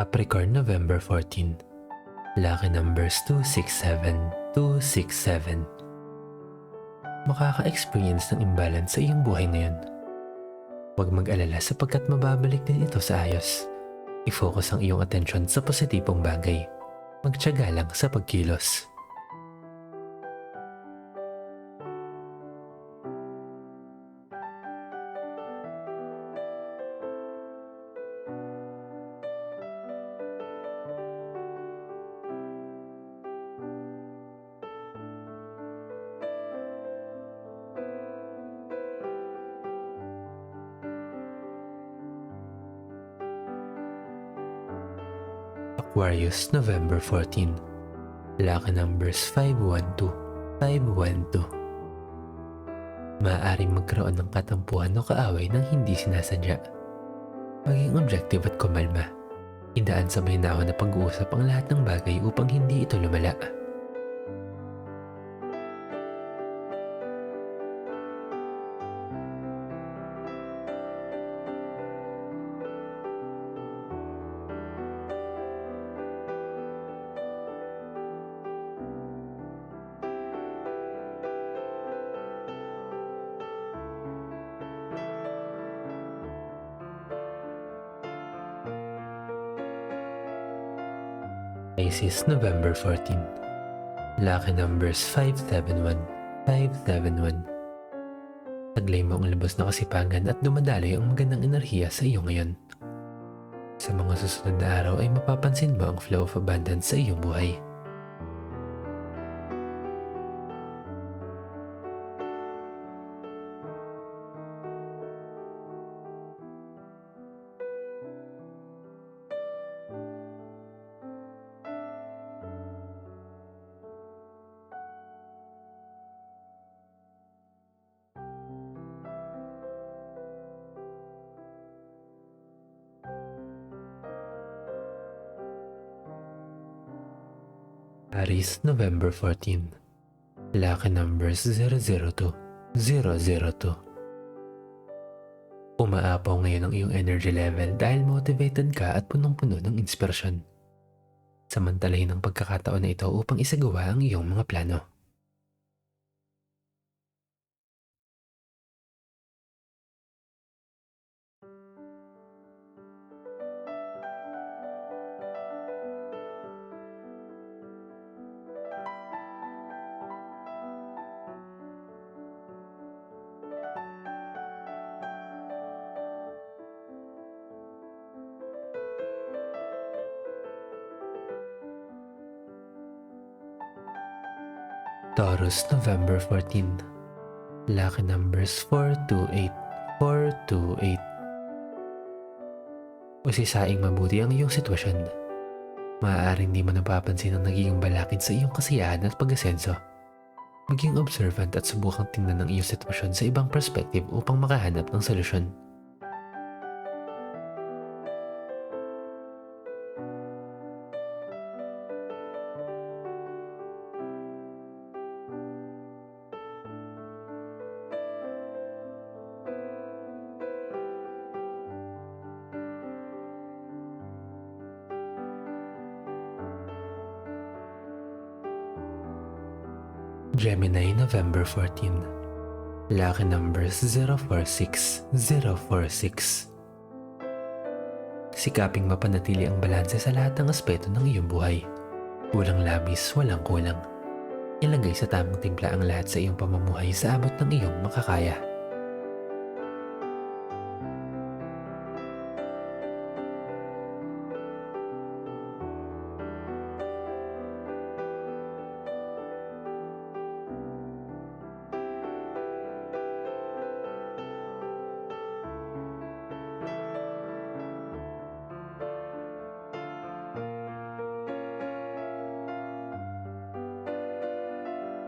Capricorn, November 14. Lucky numbers 267, 267. Makaka-experience ng imbalance sa iyong buhay ngayon. Huwag mag-alala sapagkat mababalik din ito sa ayos. I-focus ang iyong atensyon sa positibong bagay. Magtiyaga lang sa pagkilos. Aquarius, November 14. Lucky numbers 512, 512. Maaaring magkaroon ng katampuhan o kaaway nang hindi sinasadya. Maging objective at kumalma. Idaan sa mahinahon na pag-uusap ang lahat ng bagay upang hindi ito lumala. Pisces, November 14. Lucky numbers 571, 571. Taglay mo ang lubos na kasipagan at dumadaloy ang magandang enerhiya sa iyo ngayon. Sa mga susunod na araw ay mapapansin mo ang flow of abundance sa iyong buhay. Aries, November 14. Lucky numbers 002, 002. Umaapaw ngayon ang iyong energy level dahil motivated ka at punong-puno ng inspirasyon. Samantalahin ang pagkakataon na ito upang isagawa ang iyong mga plano. Taurus, November 14. Lucky numbers 428, 428. Usisaing mabuti ang iyong sitwasyon. Maaaring di mo napapansin ang nagiging balakid sa iyong kasiyahan at pag-asenso. Maging observant at subukang tingnan ang iyong sitwasyon sa ibang perspective upang makahanap ng solusyon. Gemini, November 14. Lucky numbers 046, 046. Sikaping mapanatili ang balanse sa lahat ng aspeto ng iyong buhay. Walang labis, walang kulang. Ilagay sa tamang timpla ang lahat sa iyong pamumuhay sa abot ng iyong makakaya.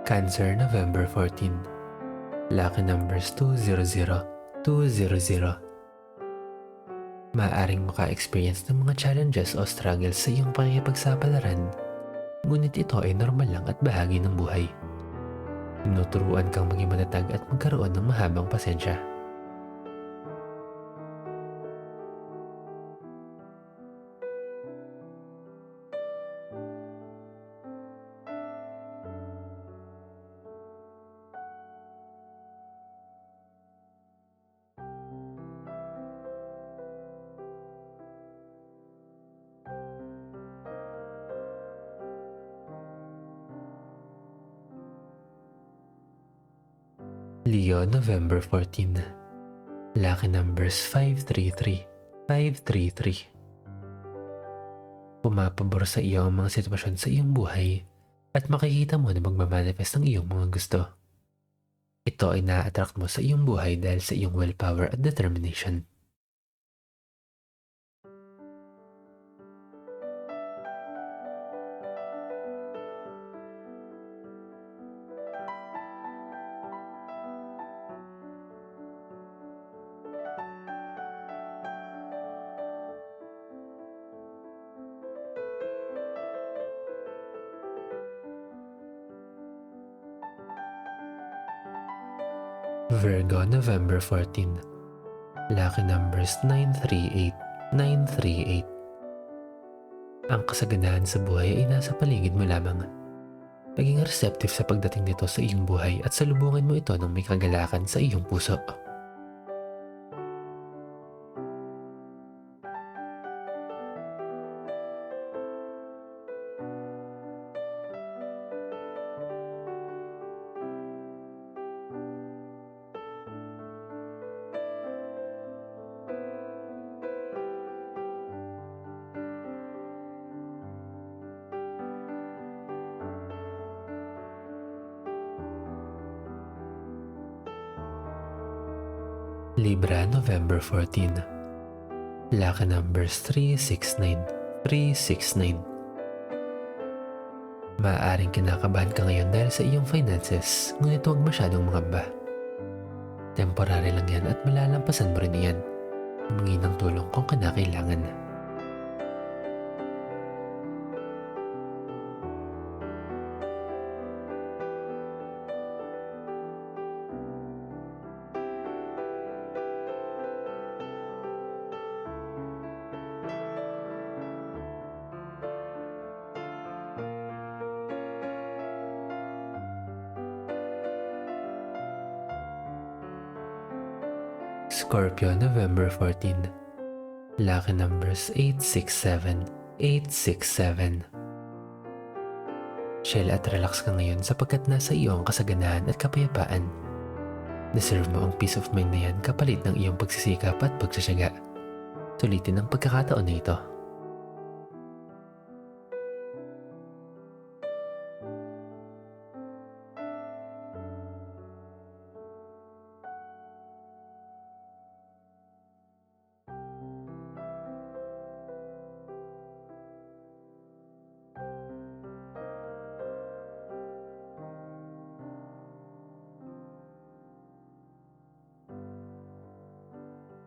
Cancer, November 14. Lucky numbers 200, 200. Maaaring maka-experience ng mga challenges o struggles sa iyong pakikipagsapalaran, ngunit ito ay normal lang at bahagi ng buhay. Tinuturuan kang maging matatag at magkaroon ng mahabang pasensya. Leo, November 14. Lucky numbers 533, 533. Pumapabor sa iyo ang mga sitwasyon sa iyong buhay at makikita mo na magmamanifest ang iyong mga gusto. Ito ay na-attract mo sa iyong buhay dahil sa iyong willpower at determination. Virgo, November 14. Lucky numbers 938, 938. Ang kasaganahan sa buhay ay nasa paligid mo lamang. Maging receptive sa pagdating nito sa iyong buhay at salubungin mo ito ng may kagalakan sa iyong puso. Libra, November 14. Lucky numbers 369, 369. Maaaring kinakabahan ka ngayon dahil sa iyong finances, ngunit huwag masyadong mangamba. Temporary lang yan at malalampasan mo rin yan. Humingi ng tulong kung kinakailangan. Scorpio, November 14. Lucky numbers 867, 867. Chill at relax ka ngayon sapagkat nasa iyo ang kasaganahan at kapayapaan. Deserve mo ang peace of mind na yan kapalit ng iyong pagsisikap at pagsasyaga. Sulitin ang pagkakataon na ito.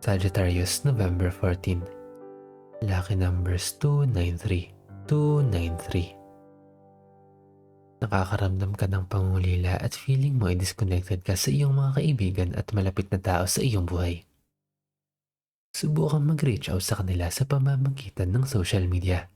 Sagittarius, November 14. Lucky numbers 293, 293. Nakakaramdam ka ng pangungulila at feeling mo ay disconnected ka sa iyong mga kaibigan at malapit na tao sa iyong buhay. Subukang mag-reach out sa kanila sa pamamagitan ng social media.